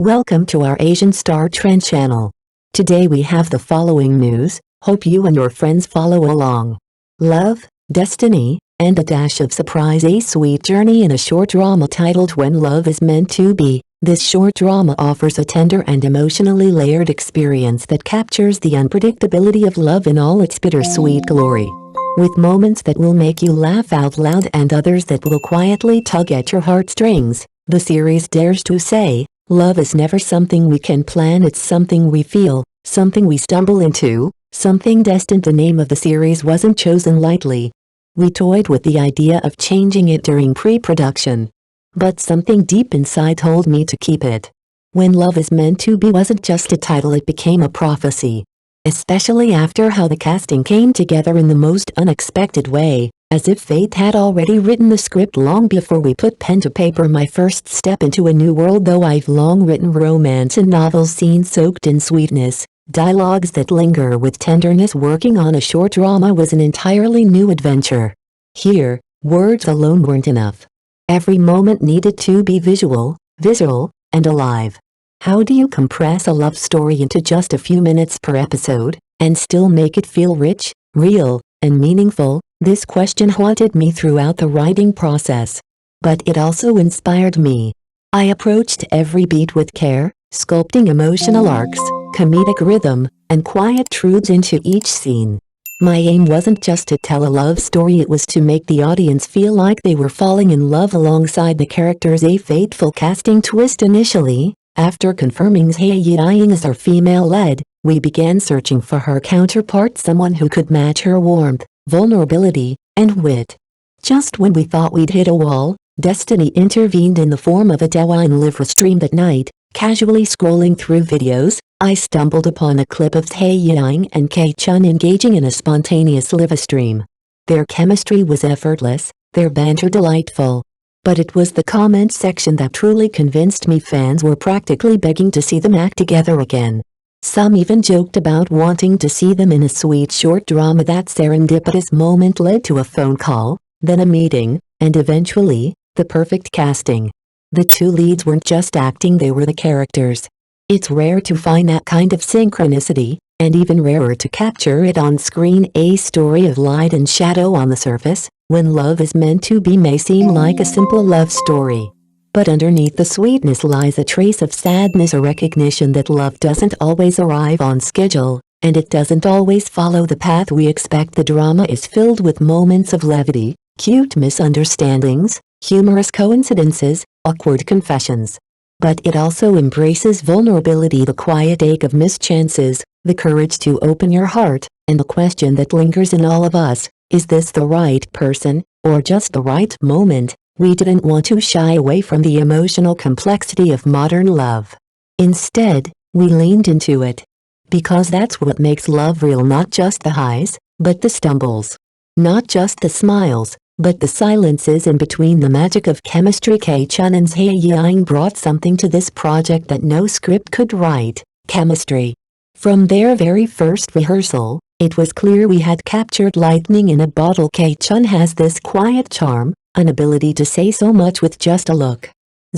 Welcome to our Asian Star Trend channel. Today we have the following news, hope you and your friends follow along. Love, destiny, and a dash of surprise. A sweet journey in a short drama titled When Love Is Meant to Be. This short drama offers a tender and emotionally layered experience that captures the unpredictability of love in all its bittersweet glory. With moments that will make you laugh out loud and others that will quietly tug at your heartstrings, the series dares to say, love is never something we can plan, it's something we feel, something we stumble into, something destined. The name of the series wasn't chosen lightly. We toyed with the idea of changing it during pre-production. But something deep inside told me to keep it. When Love Is Meant to Be wasn't just a title, it became a prophecy. Especially after how the casting came together in the most unexpected way, as if fate had already written the script long before we put pen to paper. My first step into a new world. Though I've long written romance and novels, scenes soaked in sweetness, dialogues that linger with tenderness, working on a short drama was an entirely new adventure. Here, words alone weren't enough. Every moment needed to be visual, visceral, and alive. How do you compress a love story into just a few minutes per episode, and still make it feel rich, real, and meaningful? This question haunted me throughout the writing process. But it also inspired me. I approached every beat with care, sculpting emotional arcs, comedic rhythm, and quiet truths into each scene. My aim wasn't just to tell a love story, it was to make the audience feel like they were falling in love alongside the characters. A fateful casting twist. Initially, after confirming Hae Yi-ing as our female lead, we began searching for her counterpart, someone who could match her warmth, vulnerability, and wit. Just when we thought we'd hit a wall, destiny intervened in the form of a Douyin live stream. That night, casually scrolling through videos, I stumbled upon a clip of Hae Yi-ing and K-chun engaging in a spontaneous live stream. Their chemistry was effortless, their banter delightful. But it was the comment section that truly convinced me. Fans were practically begging to see them act together again. Some even joked about wanting to see them in a sweet short drama. That serendipitous moment led to a phone call, then a meeting, and eventually, the perfect casting. The two leads weren't just acting, they were the characters. It's rare to find that kind of synchronicity, and even rarer to capture it on screen. A story of light and shadow. On the surface, When Love Is Meant to Be may seem like a simple love story. But underneath the sweetness lies a trace of sadness, a recognition that love doesn't always arrive on schedule, and it doesn't always follow the path we expect. The drama is filled with moments of levity, cute misunderstandings, humorous coincidences, awkward confessions. But it also embraces vulnerability, the quiet ache of missed chances, the courage to open your heart, and the question that lingers in all of us, is this the right person, or just the right moment? We didn't want to shy away from the emotional complexity of modern love. Instead, we leaned into it. Because that's what makes love real, not just the highs, but the stumbles. Not just the smiles, but the silences in between. The magic of chemistry. K-chun and Hae Yi-ing brought something to this project that no script could write: chemistry. From their very first rehearsal, it was clear we had captured lightning in a bottle. K-chun has this quiet charm, an ability to say so much with just a look.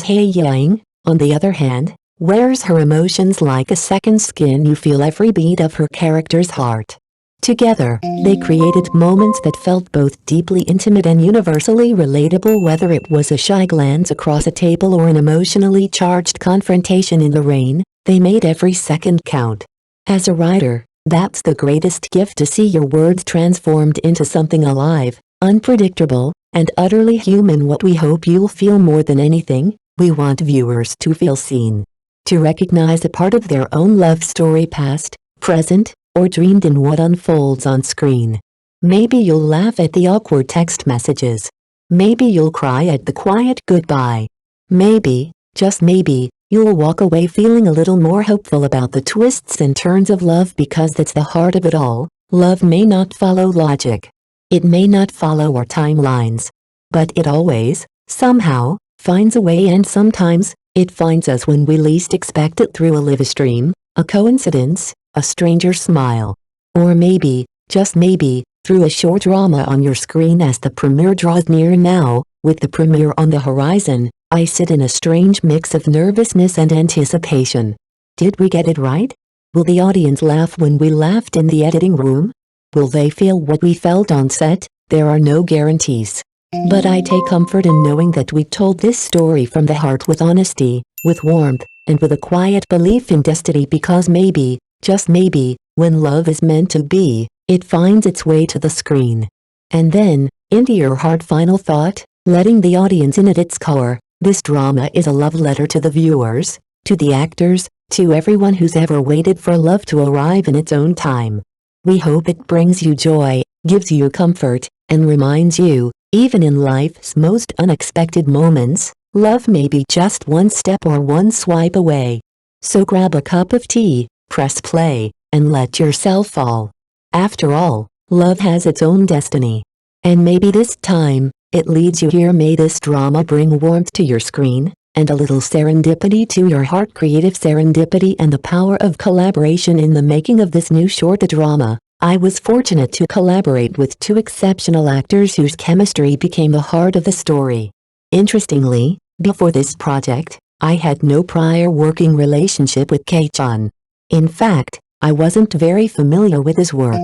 Hae Yi-ing, on the other hand, wears her emotions like a second skin. You feel every beat of her character's heart. Together, they created moments that felt both deeply intimate and universally relatable. Whether it was a shy glance across a table or an emotionally charged confrontation in the rain, they made every second count. As a writer, that's the greatest gift, to see your words transformed into something alive, unpredictable, and utterly human. What we hope you'll feel more than anything, we want viewers to feel seen. To recognize a part of their own love story, past, present, or dreamed in what unfolds on screen. Maybe you'll laugh at the awkward text messages. Maybe you'll cry at the quiet goodbye. Maybe, just maybe, you'll walk away feeling a little more hopeful about the twists and turns of love, because that's the heart of it all. Love may not follow logic. It may not follow our timelines. But it always, somehow, finds a way, and sometimes, it finds us when we least expect it, through a live stream, a coincidence, a stranger's smile. Or maybe, just maybe, through a short drama on your screen. As the premiere draws near now, With the premiere on the horizon, I sit in a strange mix of nervousness and anticipation. Did we get it right? Will the audience laugh when we laughed in the editing room? Will they feel what we felt on set? There are no guarantees. But I take comfort in knowing that we told this story from the heart, with honesty, with warmth, and with a quiet belief in destiny, because maybe, just maybe, when love is meant to be, it finds its way to the screen. And then, into your heart, final thought, letting the audience in at its core. This drama is a love letter to the viewers, to the actors, to everyone who's ever waited for love to arrive in its own time. We hope it brings you joy, gives you comfort, and reminds you, even in life's most unexpected moments, love may be just one step or one swipe away. So grab a cup of tea, press play, and let yourself fall. After all, love has its own destiny. And maybe this time, it leads you here. May this drama bring warmth to your screen, and a little serendipity to your heart. Creative serendipity and the power of collaboration in the making of this new short drama. I was fortunate to collaborate with two exceptional actors whose chemistry became the heart of the story. Interestingly, before this project, I had no prior working relationship with K-chan. In fact, I wasn't very familiar with his work.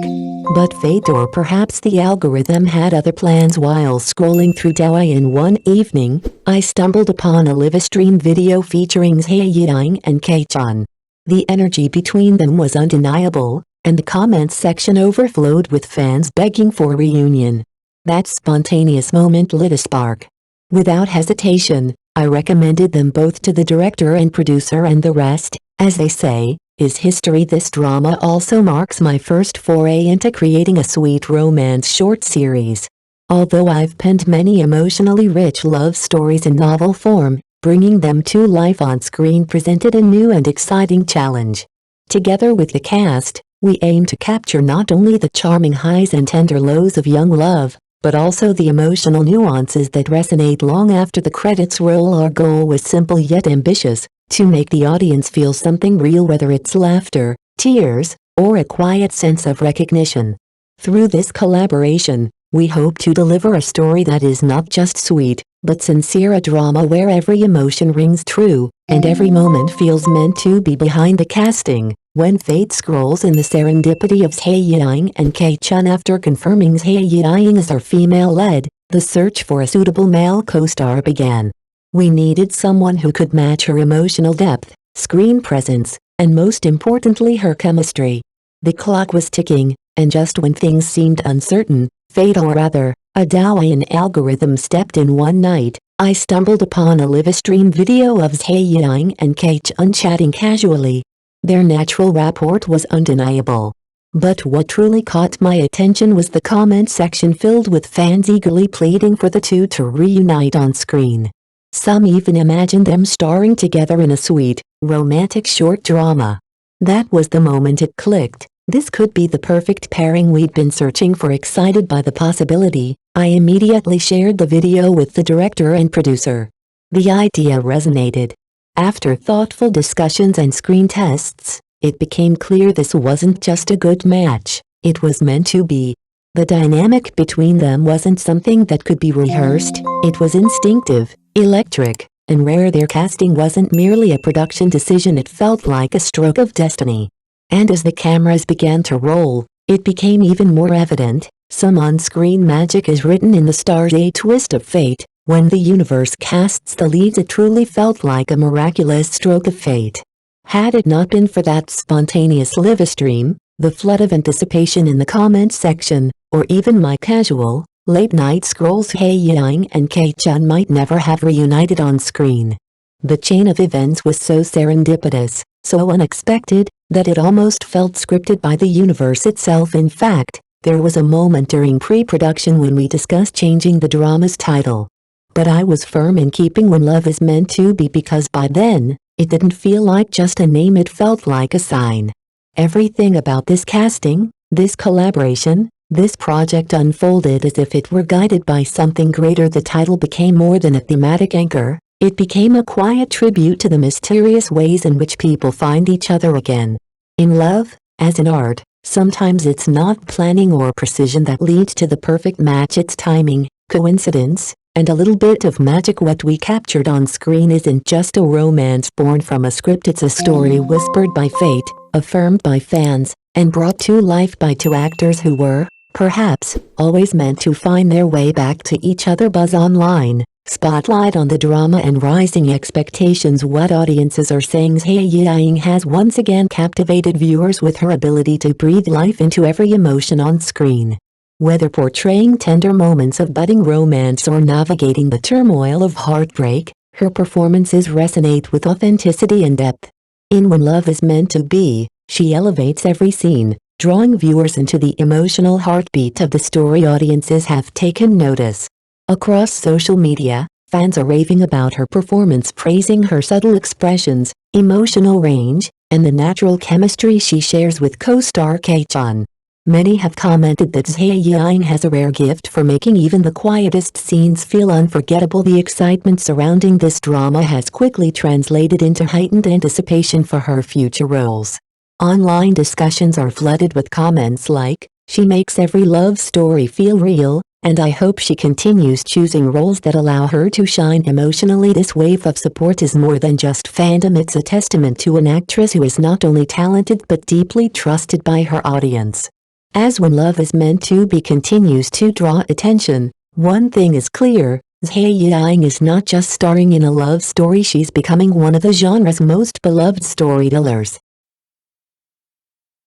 But fate, or perhaps the algorithm, had other plans. While scrolling through Douyin one evening, I stumbled upon a live-stream video featuring Hae Yang and K-chan. The energy between them was undeniable, and the comments section overflowed with fans begging for a reunion. That spontaneous moment lit a spark. Without hesitation, I recommended them both to the director and producer, and the rest, as they say, is history. This drama also marks my first foray into creating a sweet romance short series. Although I've penned many emotionally rich love stories in novel form, bringing them to life on screen presented a new and exciting challenge. Together with the cast, we aim to capture not only the charming highs and tender lows of young love, but also the emotional nuances that resonate long after the credits roll. Our goal was simple yet ambitious: to make the audience feel something real, whether it's laughter, tears, or a quiet sense of recognition. Through this collaboration, we hope to deliver a story that is not just sweet, but sincere, a drama where every emotion rings true, and every moment feels meant to be. Behind the casting, when fate scrolls in the serendipity of Hae Yang and K-chan. After confirming Hae Yang as our female lead, the search for a suitable male co-star began. We needed someone who could match her emotional depth, screen presence, and most importantly, her chemistry. The clock was ticking, and just when things seemed uncertain, fate, or rather, a Douyin algorithm, stepped in one night. I stumbled upon a live-stream video of Hae Yang and K-chan chatting casually. Their natural rapport was undeniable. But what truly caught my attention was the comment section filled with fans eagerly pleading for the two to reunite on screen. Some even imagined them starring together in a sweet, romantic short drama. That was the moment it clicked. This could be the perfect pairing we'd been searching for. Excited by the possibility, I immediately shared the video with the director and producer. The idea resonated. After thoughtful discussions and screen tests, it became clear this wasn't just a good match, it was meant to be. The dynamic between them wasn't something that could be rehearsed, it was instinctive, electric, and rare. Their casting wasn't merely a production decision, it felt like a stroke of destiny. And as the cameras began to roll, it became even more evident. Some on-screen magic is written in the stars, a twist of fate. When the universe casts the leads, it truly felt like a miraculous stroke of fate. Had it not been for that spontaneous live-stream, the flood of anticipation in the comment section, or even my casual, late-night scrolls, Hae Yang and K-chan might never have reunited on screen. The chain of events was so serendipitous, so unexpected, that it almost felt scripted by the universe itself. In fact, there was a moment during pre-production when we discussed changing the drama's title. But I was firm in keeping When Love Is Meant to Be, because by then, it didn't feel like just a name, it felt like a sign. Everything about this casting, this collaboration, this project unfolded as if it were guided by something greater. The title became more than a thematic anchor, it became a quiet tribute to the mysterious ways in which people find each other again. In love, as in art, sometimes it's not planning or precision that leads to the perfect match, it's timing, coincidence, and a little bit of magic. What we captured on screen isn't just a romance born from a script, it's a story whispered by fate, affirmed by fans, and brought to life by two actors who were, perhaps, always meant to find their way back to each other. Buzz Online spotlight on the drama and rising expectations. What audiences are saying. Hye Yang has once again captivated viewers with her ability to breathe life into every emotion on screen. Whether portraying tender moments of budding romance or navigating the turmoil of heartbreak, her performances resonate with authenticity and depth. In When Love Is Meant to Be, she elevates every scene, drawing viewers into the emotional heartbeat of the story. Audiences have taken notice. Across social media, fans are raving about her performance, praising her subtle expressions, emotional range, and the natural chemistry she shares with co-star K-chan. Many have commented that Hye Yang has a rare gift for making even the quietest scenes feel unforgettable. The excitement surrounding this drama has quickly translated into heightened anticipation for her future roles. Online discussions are flooded with comments like, "She makes every love story feel real," and "I hope she continues choosing roles that allow her to shine emotionally." This wave of support is more than just fandom, it's a testament to an actress who is not only talented but deeply trusted by her audience. As When Love Is Meant to Be continues to draw attention, one thing is clear: Hye Yang is not just starring in a love story, she's becoming one of the genre's most beloved storytellers.